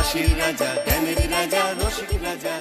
হাসির রাজা, জ্ঞানের রাজা, রসিক রাজা।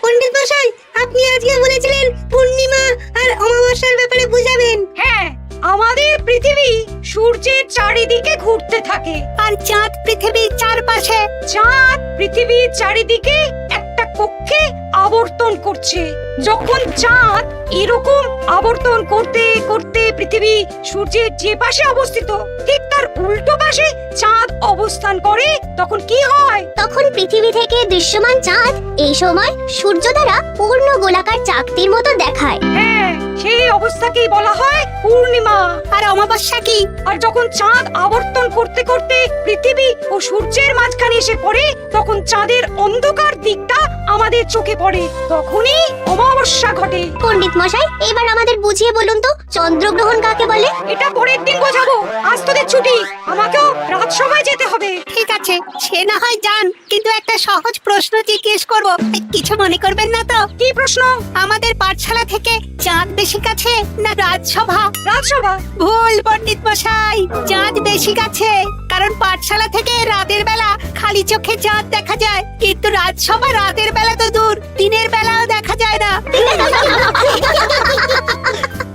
পণ্ডিত মশাই, আপনি আজকে বলেছিলেন পূর্ণিমা আর অমাবস্যার ব্যাপারে বুঝাবেন। হ্যাঁ, আমাদের পৃথিবী সূর্যের চারিদিকে ঘুরতে থাকে, আর চাঁদ পৃথিবীর চারপাশে। চাঁদ পৃথিবীর চারিদিকে একটা কক্ষে আবর্তন করছে। যখন চাঁদ এরকম আবর্তন করতে করতে পৃথিবী সূর্যের যে পাশে অবস্থিত ঠিক তার উল্টো পাশে চাঁদ অবস্থান করে, তখন কি হয়? তখন পৃথিবী থেকে দৃশ্যমান চাঁদ এই সময় সূর্য দ্বারা পূর্ণ গোলাকার চাকতির মতো দেখায়। হ্যাঁ, সেই অবস্থাকেই বলা হয় পূর্ণিমা। আর অমাবস্যা কি? আর যখন চাঁদ আবর্তন করতে করতে পৃথিবী ও সূর্যের মাঝখানে এসে পড়ে, তখন চাঁদের অন্ধকার দিকটা আমাদের চোখে পড়ে, তখনই অমাবস্যা ঘটে। পণ্ডিত মশাই, এবার আমাদের বুঝিয়ে বলুন তো চন্দ্রগ্রহণ কাকে বলে? এটা পরের দিন বোঝাবো, আজ তোদের ছুটি, আমাকেও রাজসভায় যেতে হবে। ঠিক আছে, সে না হয় যান, কিন্তু একটা সহজ প্রশ্ন জিজ্ঞেস করব, কিছু মনে করবেন না তো? কি প্রশ্ন? আমাদের পাঠশালা থেকে চাঁদ বেশি কাছে না রাজসভা? রাজসভা? ভুল পণ্ডিত মশাই, চাঁদ বেশি কাছে, কারণ পাঠশালা থেকে রাতের বেলা খালি চোখে চাঁদ দেখা যায়, কিন্তু রাজসভা রাতের বেলা তো দূর, দিনের বেলাও দেখা যায় না।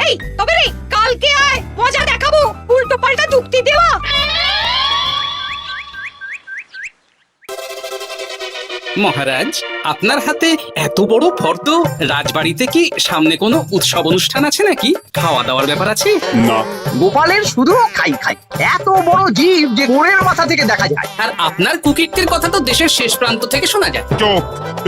এই তবে রে, কালকে আয়, মজা দেখাবো, উল্টো পাল্টা যুক্তি দেওয়া। মহারাজ, আপনার হাতে এত বড় ফর্দ, রাজবাড়িতে কি সামনে কোনো উৎসব অনুষ্ঠান আছে নাকি? খাওয়া দাওয়ার ব্যাপার আছে? না, গোপালের শুধু খাই খাই, এত বড় জীব যে গোড়ের মাথা থেকে দেখা যায়। আর আপনার কুকীর্তির কথা তো দেশের শেষ প্রান্ত থেকে শোনা যায়। চুপ!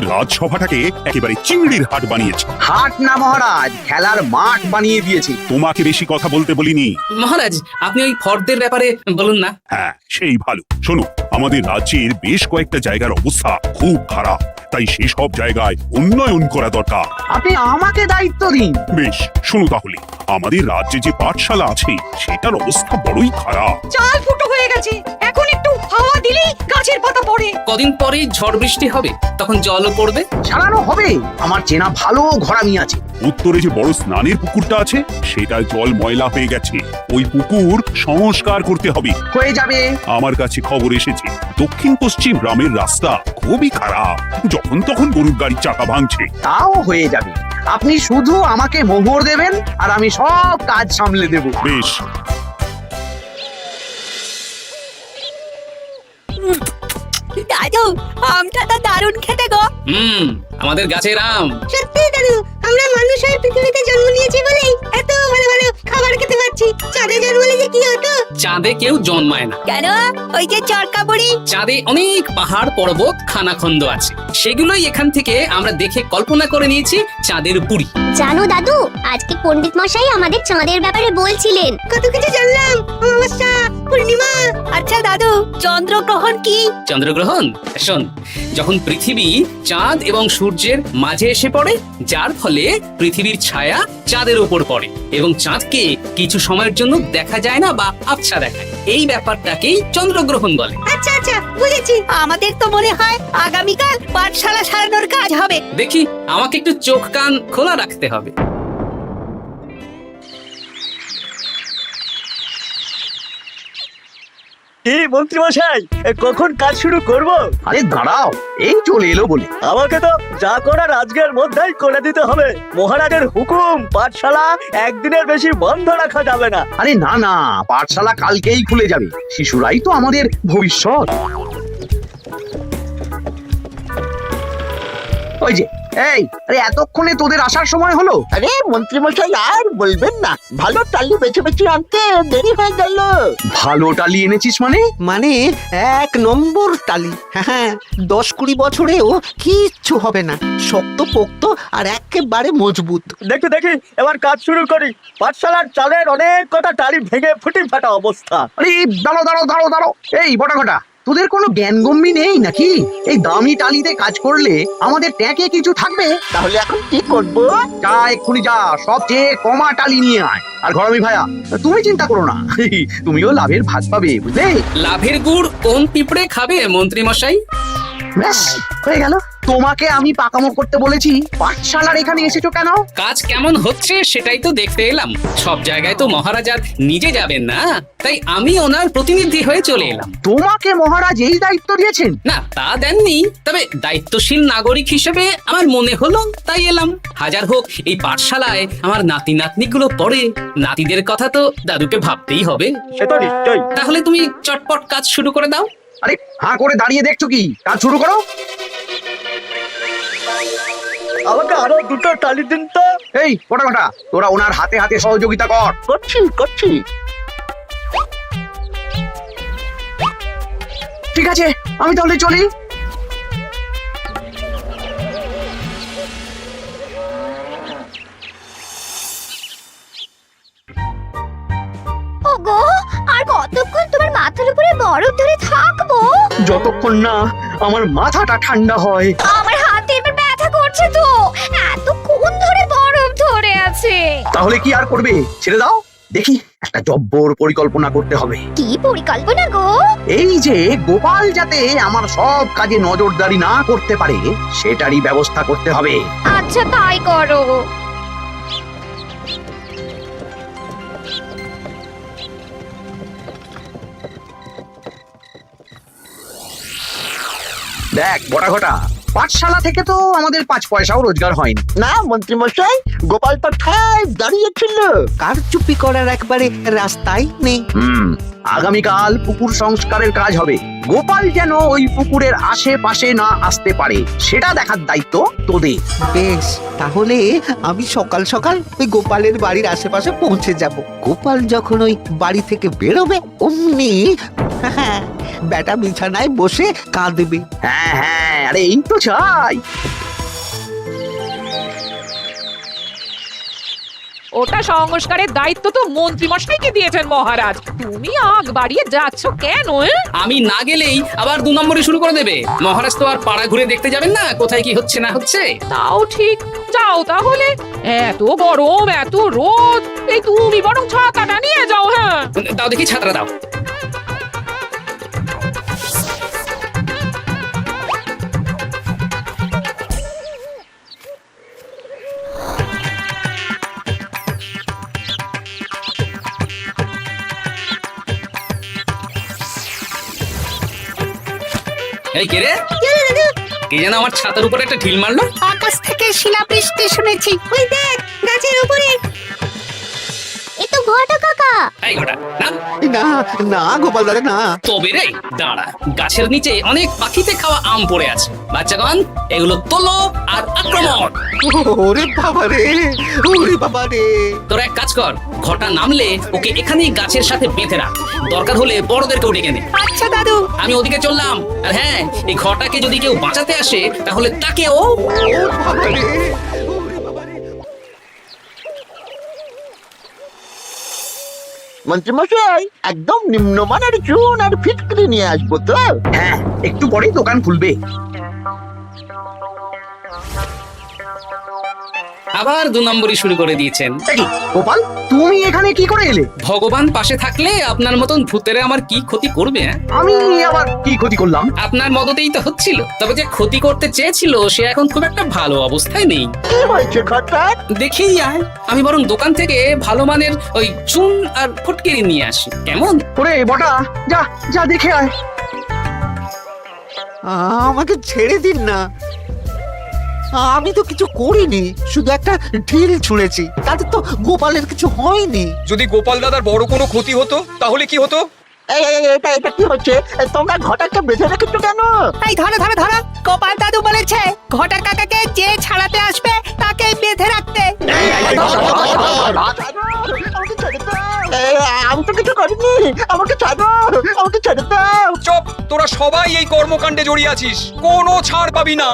রাজসভাটাকে একেবারে চিংড়ির হাট বানিয়েছে। হাট না মহারাজ, খেলার মাঠ বানিয়ে দিয়েছি। তোমাকে বেশি কথা বলতে বলিনি। মহারাজ, আপনি ওই ফর্দের ব্যাপারে বলুন না। হ্যাঁ, সেই ভালো। শোনো, আমাদের রাজ্যের বেশ কয়েকটা জায়গার অবস্থা খুব খারাপ, তাই সেসব জায়গায় উন্নয়ন করা দরকার। আপনি আমাকে দায়িত্ব দিন। বেশ, শোনো তাহলে, আমাদের রাজ্যে যে পাঠশালা আছে সেটার অবস্থা বড়ই খারাপ। চাল ফুটো হয়ে গেছে, এখন একটু হাওয়া দিলেই গাছের পাতা পড়ে। কদিন পরেই ঝড় বৃষ্টি হবে, তখন জলও পড়বে। ছাড়ানো হবে, আমার চেনা ভালো ঘরামি আছে। উত্তরে যে বড় স্নানের পুকুরটা আছে সেটার জল ময়লা হয়ে গেছে, ওই পুকুর সংস্কার করতে হবে। হয়ে যাবে। আমার কাছে খবর এসেছে দক্ষিণ পশ্চিম গ্রামের রাস্তা খুবই খারাপ, যখন তখন গরুর গাড়ির চাকা ভাঙছে। তাও হয়ে যাবে, আপনি শুধু আমাকে মোহর দেবেন আর আমি সব কাজ সামলে দেব। বেশ। দাদু, আমটা তো দারুণ খেতে গো। আমাদের গাছের আম। সত্যি দাদু, আমরা মানুষ হয়ে পৃথিবীতে জন্ম নিয়েছি বলেই এত ভালো ভালো খাবার খেতে পাচ্ছি। চাঁদে জন্ম নিলে কি হতো? চাঁদে কেউ জন্মায় না। কেন? ওই যে চরকা বুড়ি। চাঁদে অনেক পাহাড় পর্বত খানাখন্দ আছে, সেগুলোই এখান থেকে আমরা দেখে কল্পনা করে নিয়েছি চাঁদের বুড়ি। জানো দাদু, আজকে পণ্ডিত মশাই আমাদের চাঁদের ব্যাপারে বলছিলেন। কত কিছু জানলাম, অমাবস্যা, পূর্ণিমা। আচ্ছা দাদু, চন্দ্রগ্রহণ কি? চন্দ্রগ্রহণ? শোন, যখন পৃথিবী চাঁদ এবং সূর্যের মাঝে এসে পড়ে, যার ফলে পৃথিবীর ছায়া চাঁদের উপর পড়ে এবং চাঁদকে কিছু সময়ের জন্য দেখা যায় না বা আবছা দেখায়, এই ব্যাপারটাকেই চন্দ্রগ্রহণ বলে। আচ্ছা আচ্ছা, বুঝেছি। আমাদের তো মনে হয় আগামীকাল পাঠশালা সারানোর কাজ হবে। দেখি, আমাকে একটু চোখ কান খোলা রাখতে হবে। এই মন্ত্রী মশাই, কখন কাজ শুরু করব? আরে দাঁড়াও, এই চলে এলো বলে। আমাকে তো যা করার আজকের মধ্যেই করে দিতে হবে। মহারাজের হুকুম, পাঠশালা একদিনের বেশি বন্ধ রাখা যাবে না। আরে না না, পাঠশালা কালকেই খুলে যাবে, শিশুরাই তো আমাদের ভবিষ্যৎ। ওই যে, এই, আরে এতক্ষণে তোদের আসার সময় হলো? আরে মন্ত্রী মশাই, আর বলবেন না, ভালো টালি বেছে বেছে আনতে দেরি হয়ে গেল। ভালো টালি এনেছিস মানে? মানে 1 নম্বর টালি। হ্যাঁ, 10-20 বছরেও কিচ্ছু হবে না, শক্ত পোক্ত আর একেবারে মজবুত। দেখি দেখি, এবার কাজ শুরু করি। পাঠশালার চালের অনেক কটা টালি ভেঙে ফুটি ফাটা অবস্থা। আরে দাঁড়াও দাঁড়াও দাঁড়াও দাঁড়াও, এই বটা ঘটা, তোদের কোনো জ্ঞানগম্যি নেই নাকি? এই দামি টালিতে কাজ করলে আমাদের ট্যাঁকে কিছু থাকবে? তাহলে এখন কি করব? যা, এক্ষুনি যা, সবচেয়ে কমা টালি নিয়ে আয়। আর ঘরামি ভাইয়া, তুমি চিন্তা করো না, তুমিও লাভের ভাগ পাবে, বুঝলে? লাভের গুড় কোন পিঁপড়ে খাবে মন্ত্রী মশাই? ব্যাস, হয়ে গেল। তোমাকে আমি পাকামো করতে বলেছি, পাঠশালার এখানে এসেছো কেন? কাজ কেমন হচ্ছে সেটাই তো দেখতে এলাম। সব জায়গায় তো মহারাজ আর নিজে যাবেন না, তাই আমি ওনার প্রতিনিধি হয়ে চলে এলাম। তোমাকে মহারাজ এই দায়িত্ব দিয়েছেন? না, তা দেননি, তবে দায়িত্বশীল নাগরিক হিসেবে আমার মনে হলো তাই এলাম। হাজার হোক এই পাঠশালায় আমার নাতি নাতনিগুলো পড়ে, নাতিদের কথা তো দাদুকে ভাবতেই হবে। সে তো নিশ্চয়ই। তাহলে তুমি চটপট কাজ শুরু করে দাও। আরে হাঁ করে দাঁড়িয়ে দেখছো কি? কাজ শুরু করো। আমাকে আরো দুটো টালি দিন তো। এই বটাঘটা, তোরা ওনার হাতে হাতে সহযোগিতা কর। করছি। ঠিক আছে, আমি তাহলে চলি। ওগো, আর কতক্ষণ তোমার মাথার উপরে বরফ ধরে থাকবো? যতক্ষণ না আমার মাথাটা ঠান্ডা হয়। আমার হাতে এবার ব্যথা করছে তো, এতক্ষণ ধরে বরফ ধরে আছে। তাহলে কি আর করবে? ছেড়ে দাও, দেখি একটা জব্বর পরিকল্পনা করতে হবে। কি পরিকল্পনা গো? এই যে গোপাল যাতে আমার সব কাজে নজরদারি না করতে পারে, সেটারই ব্যবস্থা করতে হবে। আচ্ছা, তাই করো। দেখ বটাঘটা, পাঠশালা থেকে তো আমাদের 5 পয়সাও রোজগার হয়নি। না মন্ত্রী মশাই, গোপাল তো ঠায় দাঁড়িয়েছিল, কার চুপি করার একবারে রাস্তাই নেই। আগামীকাল পুকুর সংস্কারের কাজ হবে। গোপাল যেন ওই পুকুরের আশেপাশে না আসতে পারে, সেটা দেখার দায়িত্ব তোদের। বেশ, তাহলে আমি সকাল সকাল ওই গোপালের বাড়ির আশেপাশে পৌঁছে যাব। গোপাল যখন ওই বাড়ি থেকে বেরোবে অমনি বেটা বিছানায় বসে কাঁদবে। হ্যাঁ, আরে এই তো চাই। ওটা সংস্কারের দায়িত্ব তো মন্ত্রী মশাইকে দিয়েছেন মহারাজ। তুমি আগ বাড়িয়ে যাচ্ছ কেন? আমি না গেলেই আবার 2 নম্বরে শুরু করে দেবে। মহারাজ তো আর পাড়া ঘুরে দেখতে যাবেন না কোথায় কি হচ্ছে না হচ্ছে। তাও ঠিক, যাও তাহলে। এত গরম, এত রোদ, এই তুমি বরং ছাতাটা নিয়ে যাও। হ্যাঁ, দাও দেখি ছাত্রা দাও। এই কে রে? কে যেন আমার ছাতার উপরে একটা ঢিল মারলো? আকাশ থেকে শিলাবৃষ্টি শুনেছি। ওই দেখ, গাছের উপরে। এ তো ঘটা কাকা। এই ঘটা না, না না গোপাল দাদা না। তবে রে দাঁড়া, গাছের নিচে অনেক পাখিতে খাওয়া আম পড়ে আছে। বাচ্চাগণ, এগুলো তোলো আর আক্রমণ। ওরে বাবা রে, ওরে বাবা রে। তোরা এক কাজ কর, ঘটা নামলে ওকে এখানেই গাছের সাথে বেঁধে রাখ। দরকার হলে বড়দেরকেও ডেকে নে। আচ্ছা দাদু। আমি ওদিকে চললাম। আর হ্যাঁ, এই ঘটাকে যদি কেউ বাঁচাতে আসে তাহলে তাকেও। বাবা রে। মন্ত্রী মশাই, একদম নিম্নমানের চুন আর ফিটকিরি নিয়ে আসবো তো? হ্যাঁ, একটু পরেই দোকান খুলবে। আবার 2 নম্বরই শুরু করে দিয়েছেন। দেখি গোপাল, তুমি এখানে কি করে এলে? ভগবান পাশে থাকলে আপনার মতন ভূতেরা আমার কি ক্ষতি করবে? আমি আবার কি ক্ষতি করলাম? আপনার মদতেই তো হচ্ছিল। তবে যে ক্ষতি করতে চেয়েছিল সে এখন খুব একটা ভালো অবস্থায় নেই। কি হয়েছে ঘটা? দেখেই আয়, আমি বরং দোকান থেকে ভালো মানের ওই চুন আর ফটকিরি নিয়ে আসি, কেমন? ওরে বটা, যা যা দেখে আয়। আমাকে ছেড়ে দিন না, আমি তো কিছু করিনি, শুধু একটা ঢিল ছুঁড়েছি, তাতে তো গোপালের কিছু হয়নি। যদি গোপাল দাদার বড় কোনো ক্ষতি হতো তাহলে কি হতো? এটা কি হচ্ছে? তোমরা ঘটাকে বেঁধে রেখেছো কেন? এই ধরো ধরো ধরো, গোপাল দাদু বলেছে ঘটা কাকাকে যে ছাড়াতে আসবে তাকে বেঁধে রাখতে। আমি তো কিছু করিনি, আমাকে ছাড়ো, আমাকে ছেড়ে দাও। চুপ, তোরা সবাই এই কর্মকাণ্ডে জড়িয়ে আছিস, কোনো ছাড় পাবি না।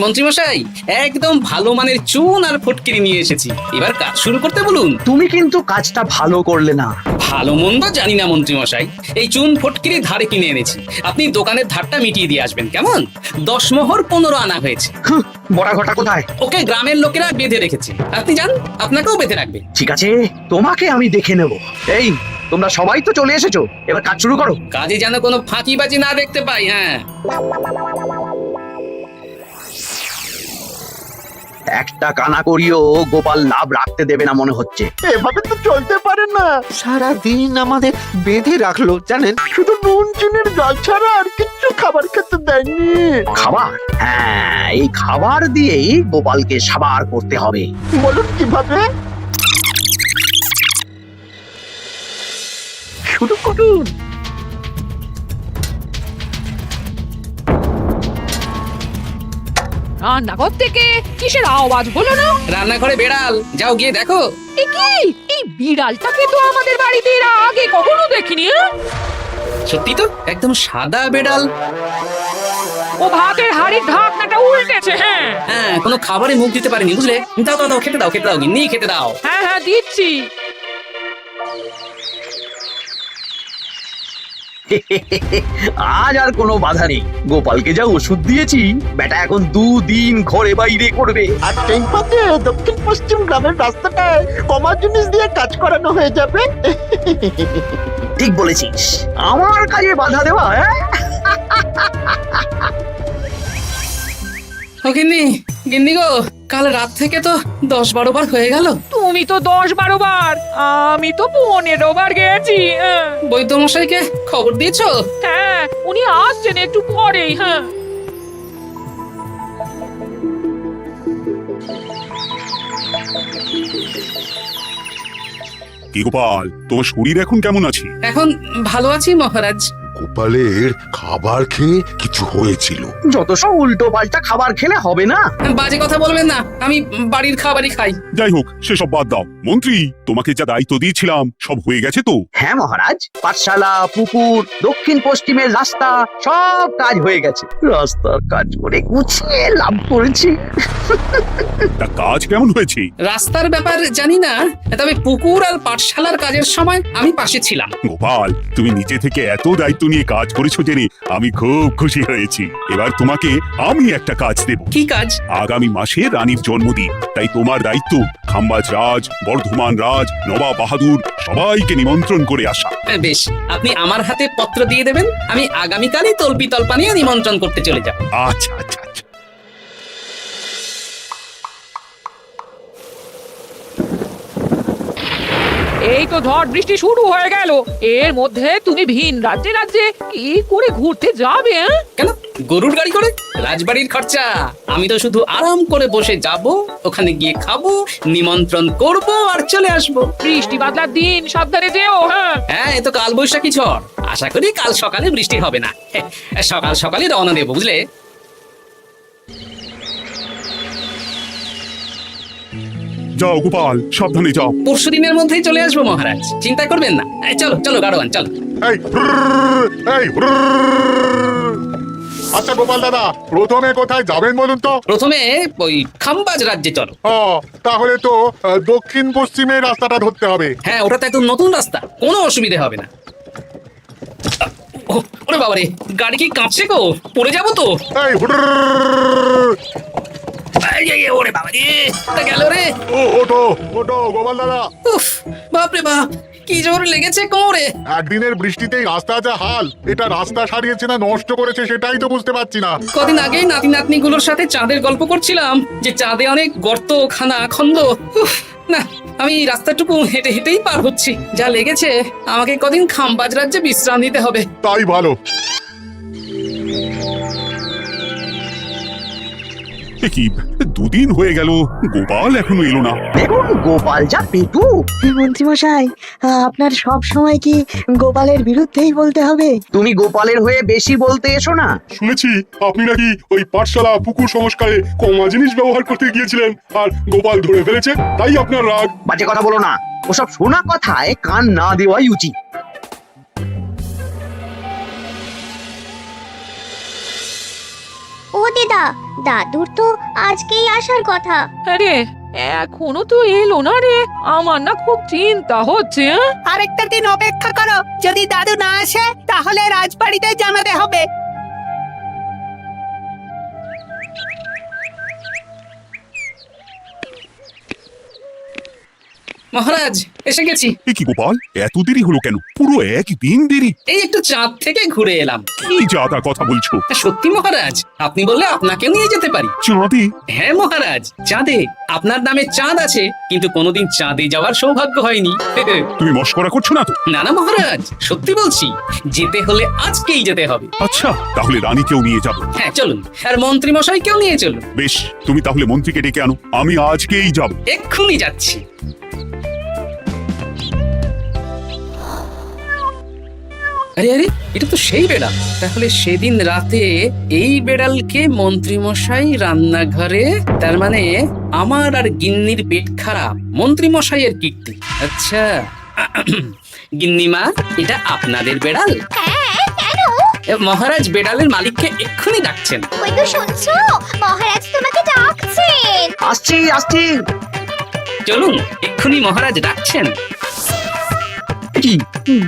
মন্ত্রীমশাই, একদম ভালো মানের চুন আর ফটকিরি নিয়ে এসেছি, এবার কাজ শুরু করতে বলুন। তুমি কিন্তু কাজটা ভালো করলে না। ভালো মন্দ জানি না মন্ত্রীমশাই, এই চুন ফটকিরি ধারে কিনে এনেছি। আপনি দোকানের ধারটা মিটিয়ে দিয়ে আসবেন, কেমন? 10 মোহর 15 আনা হয়েছে। বড়া ঘটা কোথায়? ওকে গ্রামের লোকেরা বেঁধে রেখেছে, আপনি যান, আপনাকেও বেঁধে রাখবে। ঠিক আছে, তোমাকে আমি দেখে নেব। এই তোমরা সবাই তো চলে এসেছো, এবার কাজ শুরু করো। কাজে যেন কোনো ফাঁকিবাজি না দেখতে পাই। হ্যাঁ, একটা কানা করিও গোপাল লাভ রাখতে দেবে না মনে হচ্ছে। এভাবে তো চলতে পারে না। সারা দিন আমাদের বেঁধে রাখলো জানেন, শুধু নুন চিনির জল ছাড়া আর কিচ্ছু খাবার খেতে দেয়নি। খাবার? হ্যাঁ, এই খাবার দিয়েই গোপালকে সাবার করতে হবে। বলুন কিভাবে? শুরু করুন। রান্নাঘর থেকে কিসের আওয়াজ হলো না? রান্নাঘরে বেড়াল, যাও গিয়ে দেখো। এ কি? এই বিড়ালটাকে তো আমাদের বাড়িতে এর আগে কখনো দেখিনি। সত্যি তো, একদম সাদা বেড়াল। ও ভাতের হাড়ির ঢাকনাটা উল্টেছে। হ্যাঁ হ্যাঁ, কোনো খাবারে মুখ দিতে পারেনি বুঝলে। দাও দাও দাও, খেতে দাও, খেতে দাও, গিন্নি খেতে দাও। হ্যাঁ হ্যাঁ দিচ্ছি। আজ আর কোনো বাধা নেই। গোপালকে যা ওষুধ দিয়েছি, বেটা এখন 2 দিন ঘরে বাইরে করবে। আর সেই পথে দক্ষিণ পশ্চিম গ্রামের রাস্তাটায় কমা জিনিস দিয়ে কাজ করানো হয়ে যাবে। ঠিক বলেছিস, আমার কাজে বাধা দেওয়া। ও গিন্নি, গিন্নি গো, কাল রাত থেকে তো 10-12 বার হয়ে গেল। তুমি তো 10-12 বার, আমি তো 15 বার গেছি। বৈদ্য মশাইকে খবর দিয়েছো? হ্যাঁ, উনি আসছেন একটু পরেই। হ্যাঁ, কি গোপাল, তোমার শরীর এখন কেমন আছে? এখন ভালো আছি মহারাজ। গোপালের খাবার খেয়ে কিছু হয়েছিল। যত সব উল্টো পাল্টা খাবার খেলে হবে না। বাজে কথা বলবেন না, আমি বাড়ির খাবারই খাই। যাই হোক, সেসব বাদ দাও। মন্ত্রী, তোমাকে যা দায়িত্ব দিয়েছিলাম সব হয়ে গেছে তো? হ্যাঁ মহারাজ, পাঠশালা, পুকুর, দক্ষিণ পশ্চিমের রাস্তা সব কাজ হয়ে গেছে। রাস্তার কাজ করে গুছিয়ে লাভ করেছি। তা কাজ কেমন হয়েছে? রাস্তার ব্যাপার জানি না, তবে পুকুর আর পাঠশালার কাজের সময় আমি পাশে ছিলাম। গোপাল, তুমি নিচে থেকে এত দায়িত্ব নিয়ে কাজ করেছো জেনে আমি খুব খুশি হয়েছি। এবার তোমাকে আমি একটা কাজ দেব। কি কাজ? আগামী মাসে রানীর জন্মদিন, তাই তোমার দায়িত্ব খাম্বাজ রাজ, বর্ধমান রাজ, নবাব বাহাদুর সবাইকে নিমন্ত্রণ করে আসা। বেশ, আপনি আমার হাতে পত্র দিয়ে দেবেন, আমি আগামীকালই তল্পি তল্পা নিয়ে নিমন্ত্রণ করতে চলে যাব। আচ্ছা আচ্ছা আচ্ছা। এই তো ঝড় বৃষ্টি শুরু হয়ে গেল। এর মধ্যে তুমি ভিন রাজ্যে রাজ্যে কি করে ঘুরতে যাবে? কেন, গরুর গাড়ি করে? রাজবাড়ির খরচা। আমি তো শুধু আরাম করে বসে যাব, ওখানে গিয়ে খাবো, নিমন্ত্রণ করব আর চলে আসবো। বৃষ্টি বাদলার দিন, সাবধানে যেও। হ্যাঁ হ্যাঁ, এ তো কাল বৈশাখী ঝড়, আশা করি কাল সকালে বৃষ্টি হবে না। সকাল সকালই রওনা দেবো বুঝলে। যাও গোপাল, সাবধানে যাও। পরশু দিনের মধ্যেই চলে আসবো মহারাজ, চিন্তা করবেন না। চলো চলো গাড়োয়ান, চলো। এই এই আচ্ছা গোপাল দাদা, প্রথমে কোথায় যাবেন বলুন তো? প্রথমে ওই খাম্বাজ রাজ্যে চলো। তাহলে তো দক্ষিণ পশ্চিমের রাস্তাটা ধরতে হবে। হ্যাঁ, ওটা তো একদম নতুন রাস্তা, কোনো অসুবিধে হবে না। ওরে বাবারে, গাড়ি কি কাঁপছে গো, পড়ে যাবো তো। ওরে বাবা রে, গেল রে। ওঠো ওঠো গোপাল দাদা। উফ, বাপরে বাপ, কি জোর লেগেছে কোমরে। একদিনের বৃষ্টিতেই রাস্তা যা হাল, এটা রাস্তা সারিয়েছে না নষ্ট করেছে সেটাই তো বুঝতে পারছি না। কদিন আগেই নাতি নাতনি গুলোর সাথে চাঁদের গল্প করছিলাম যে চাঁদে অনেক গর্ত, খানা, খন্দ। উফ, না, আমি রাস্তাটুকু হেঁটে হেঁটেই পার হচ্ছি। যা লেগেছে, আমাকে কদিন খাম্বাজ রাজ্যে বিশ্রাম নিতে হবে। তাই ভালো। কি 2 দিন হয়ে গেল, গোপাল এখনো এলো না। দেখুন গোপাল যা পেটু। মন্ত্রী মশাই, আপনার সব সময় কি গোপালের বিরুদ্ধেই বলতে হবে? তুমি গোপালের হয়ে বেশি বলতে এসো না। শুনেছি আপনি নাকি ওই পাঠশালা, পুকুর সংস্কারে কমা জিনিস ব্যবহার করতে গিয়েছিলেন, আর গোপাল ধরে ফেলেছে, তাই আপনার রাগ। বাজে কথা বলো না, ওসব শোনা কথায় কান না দেওয়াই উচিত। ও দিদা, দাদুর তো আজকেই আসার কথা। আরে এখনো তো এলো না রে, আমার না খুব চিন্তা হচ্ছে। আরেকটা দিন অপেক্ষা করো, যদি দাদু না আসে তাহলে রাজবাড়িতে জানাতে হবে। মহারাজ এসে গেছি। এ কি গোপাল, এত দেরি হলো কেন? পুরো একদিন দেরি। এই একটু চাঁদ থেকে ঘুরে এলাম। কি যা তা কথা বলছো? সত্যি মহারাজ, আপনি বললে আপনাকেও নিয়ে যেতে পারি। চাঁদে? হ্যাঁ মহারাজ, চাঁদে। আপনার নামে চাঁদ আছে, কিন্তু কোনোদিন চাঁদে যাওয়ার সৌভাগ্য হয়নি। তুমি মস্করা করছো না তো? না না মহারাজ, সত্যি বলছি, যেতে হলে আজকেই যেতে হবে। আচ্ছা, তাহলে রানীকেও নিয়ে যাব। হ্যাঁ চলুন, আর মন্ত্রী মশাইকেও নিয়ে চলুন। বেশ, তুমি তাহলে মন্ত্রীকে ডেকে আনো, আমি আজকেই যাব। এক্ষুনি যাচ্ছি। আরে আরে, এটা তো সেই বেড়াল। তাহলে সেদিন রাতে এই বেড়ালকে মন্ত্রী মশাই রান্নাঘরে, তার মানে আমার আর গিন্নির পেট খারাপ, মন্ত্রী মশাইয়ের কীর্তি। আচ্ছা গিন্নিমা, এটা আপনাদের বেড়াল? মহারাজ বেড়ালের মালিককে এক্ষুনি ডাকছেন। ওই তো শুনছো, মহারাজ তোমাকে ডাকছেন। আসছি আসছি। চলুন, এক্ষুনি মহারাজ ডাকছেন। কি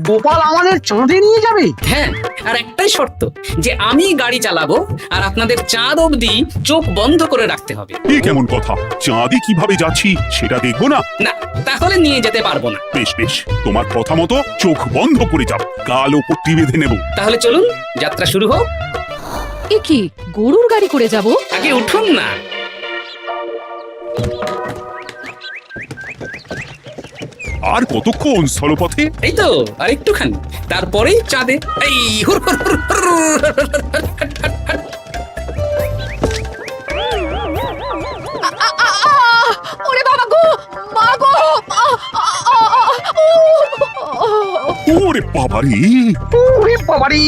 গোপাল আমাদের চাঁদে নিয়ে যাবে? হ্যাঁ, আর একটাই শর্ত, যে আমি গাড়ি চালাবো আর আপনাদের চাঁদ অবধি চোখ বন্ধ করে রাখতে হবে। এ কেমন কথা? চাঁদে কিভাবে যাচ্ছি সেটা দেখবো না? না, তাহলে নিয়ে যেতে পারবো না। বেশ বেশ, তোমার কথা মতো চোখ বন্ধ করে যাব, কালো পট্টি বেঁধে নেব। তাহলে চলুন, যাত্রা শুরু হোক। এ কি, গরুর গাড়ি করে যাব? আগে উঠুন না। আর কতক্ষণ স্থলপথে? এই তো আর একটুখানি, তারপরেই চাঁদে। এই হুর হুর হুর হুর। ওরে বাবা গো, মা গো! ওরে বাবারে! ওরে বাবারি,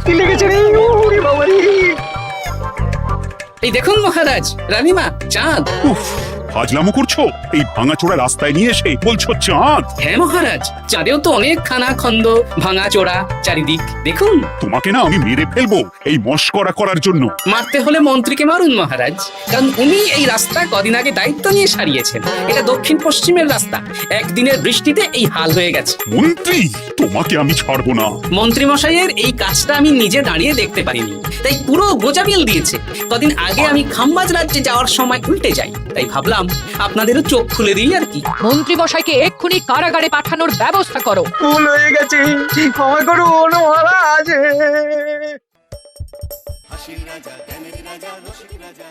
কি লেগেছে রে? ওরে বাবারি! এই দেখুন মহারাজ, রানীমা, চাঁদ। উফ, ফাজলামো করছো? এই ভাঙাচোরা রাস্তায় নিয়ে এসে বলছো চাঁদ? হ্যাঁ মহারাজ, চাঁদেও তো অনেক খানা খন্দ, ভাঙা চোরা চারিদিক। দেখুন। তোমাকে না আমি মেরে ফেলবো এই মস্করা করার জন্য। মারতে হলে মন্ত্রীকে মারুন মহারাজ, কারণ উনি এই রাস্তা কদিন আগে দায়িত্ব নিয়ে সারিয়েছেন। এটা দক্ষিণ পশ্চিমের রাস্তা, একদিনের বৃষ্টিতে এই হাল হয়ে গেছে। মন্ত্রী, তোমাকে আমি ছাড়বো না। মন্ত্রী মশাইয়ের এই কাজটা আমি নিজে দাঁড়িয়ে দেখতে পারিনি, তাই পুরো গোজামিল দিয়েছে। কদিন আগে আমি খাম্বাজ রাজ্যে যাওয়ার সময় উল্টে যাই, তাই ভাবলাম আপনাদেরও চোখ খুলে দিই আর কি। মন্ত্রী মশাইকে এক্ষুনি কারাগারে পাঠানোর ব্যবস্থা করো। ভুল হয়ে গেছে, ক্ষমা করুন মহারাজ। হাসির রাজা, জ্ঞানের রাজা, রসিক রাজা।